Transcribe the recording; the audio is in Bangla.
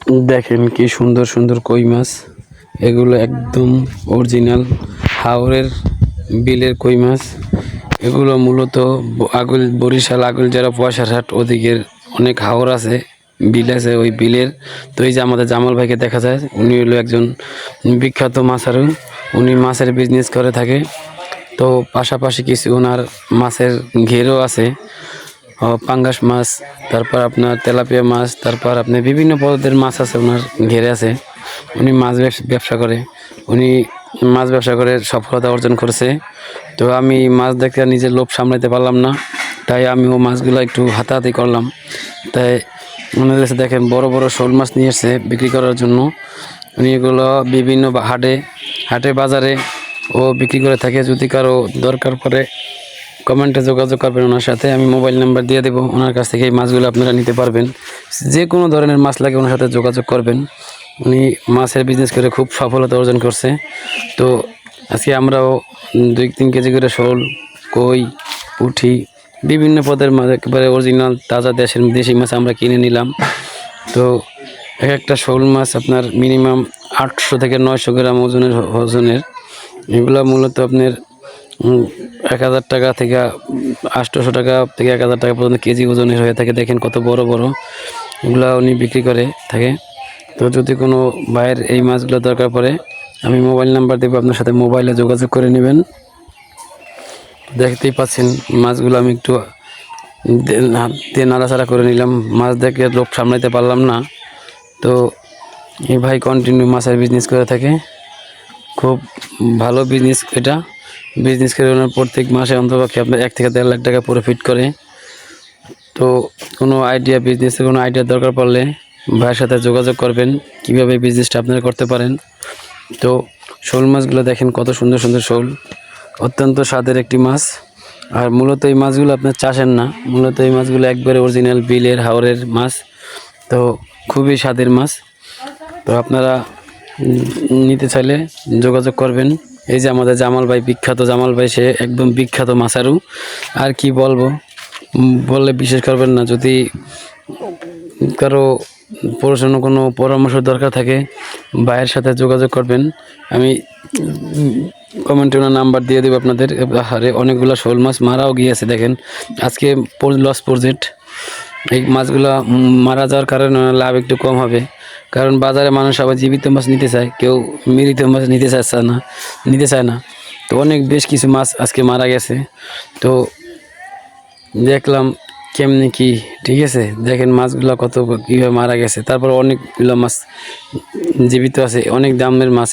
দেখেন কি সুন্দর সুন্দর কই মাছ, এগুলো একদম অরিজিনাল হাওরের বিলের কই মাছ। এগুলো মূলত বরিশাল আগলঝাড়া পয়সারহাট ওদিকের অনেক হাওর আছে, বিল আছে ওই বিলের। তো এই যে আমাদের জামাল ভাইকে দেখা যায়, উনি হলো একজন বিখ্যাত মাছারু। উনি মাছের বিজনেস করে থাকে। তো পাশাপাশি কিছু ওনার মাছের ঘেরও আছে, পাঙ্গাস মাছ, তারপর আপনার তেলাপিয়া মাছ, তারপর আপনি বিভিন্ন পদের মাছ আছে ওনার ঘেরে আছে। উনি মাছ ব্যবসা করে, উনি মাছ ব্যবসা করে সফলতা অর্জন করেছে। তো আমি মাছ দেখে নিজের লোভ সামলাতে পারলাম না, তাই আমিও মাছগুলো একটু হাতাহাতি করলাম। তাই ওনাদের কাছে দেখেন বড় বড় শোল মাছ নিয়ে এসছে বিক্রি করার জন্য। উনি এগুলো বিভিন্ন হাটে বাজারে ও বিক্রি করে থাকে। যদি কারো দরকার পড়ে কমেন্টে যোগাযোগ করবেন ওনার সাথে, আমি মোবাইল নাম্বার দিয়ে দেবো। ওনার কাছ থেকে এই মাছগুলো আপনারা নিতে পারবেন। যে কোনো ধরনের মাছ লাগে ওনার সাথে যোগাযোগ করবেন। উনি মাছের বিজনেস করে খুব সফলতা অর্জন করছে। তো আজকে আমরাও 2-3 কেজি করে শোল, কই, পুঁটি, বিভিন্ন পদের মাছ একেবারে অরিজিনাল তাজা দেশি মাছ আমরা কিনে নিলাম। তো একটা শোল মাছ আপনার মিনিমাম 800 থেকে 900 গ্রাম ওজনের। এগুলো মূলত আপনার 1000 টাকা থেকে 800 টাকা থেকে 1000 টাকা পর্যন্ত কেজি ওজনের হয়ে থাকে। দেখেন কত বড় বড়, এগুলো উনি বিক্রি করে থাকে। তো যদি কোনো ভাইয়ের এই মাছগুলো দরকার পড়ে, আমি মোবাইল নাম্বার দেবো, আপনার সাথে মোবাইলে যোগাযোগ করে নেবেন। দেখতেই পাচ্ছেন মাছগুলো আমি একটু হাত দিয়ে নাড়াচাড়া করে নিলাম। মাছ দেখে লোভ সামলাইতে পারলাম না। তো এই ভাই কন্টিনিউ মাছের বিজনেস করে থাকে, খুব ভালো বিজনেস এটা। বিজনেস করে ওনার প্রত্যেক মাসে অন্তপক্ষে আপনার 1 থেকে 1.5 লাখ টাকা প্রফিট করে। তো কোনো বিজনেসের কোনো আইডিয়া দরকার পড়লে ভাইয়ের সাথে যোগাযোগ করবেন, কীভাবে বিজনেসটা আপনারা করতে পারেন। তো শোল মাছগুলো দেখেন কত সুন্দর সুন্দর শোল, অত্যন্ত স্বাদের একটি মাছ। আর মূলত এই মাছগুলো আপনার চাষের না, মূলত এই মাছগুলো একবারে অরিজিনাল বিলের হাওরের মাছ। তো খুবই স্বাদের মাছ। তো আপনারা নিতে চাইলে যোগাযোগ করবেন। এই যে আমাদের জামাল ভাই, বিখ্যাত জামাল ভাই, সে একদম বিখ্যাত মাছারু। আর কি বলবো, বললে বিশেষ করবেন না। যদি কারো কোনো পরামর্শ দরকার থাকে, ভাইয়ের সাথে যোগাযোগ করবেন। আমি কমেন্টে ওনার নাম্বার দিয়ে দেবো আপনাদের। হারে অনেকগুলো শোল মাছ মারাও গিয়েছে দেখেন। আজকে লস প্রজেক্ট, এই মাছগুলো মারা যাওয়ার কারণে লাভ একটু কম হবে, কারণ বাজারে মানুষ আবার জীবিত মাছ নিতে চায়, কেউ মৃত মাছ নিতে চায় না। তো বেশ কিছু মাছ আজকে মারা গেছে। তো দেখলাম কেমনি কি, ঠিক আছে। দেখেন মাছগুলো কীভাবে মারা গেছে। তারপর অনেকগুলো মাছ জীবিত আছে, অনেক দামের মাছ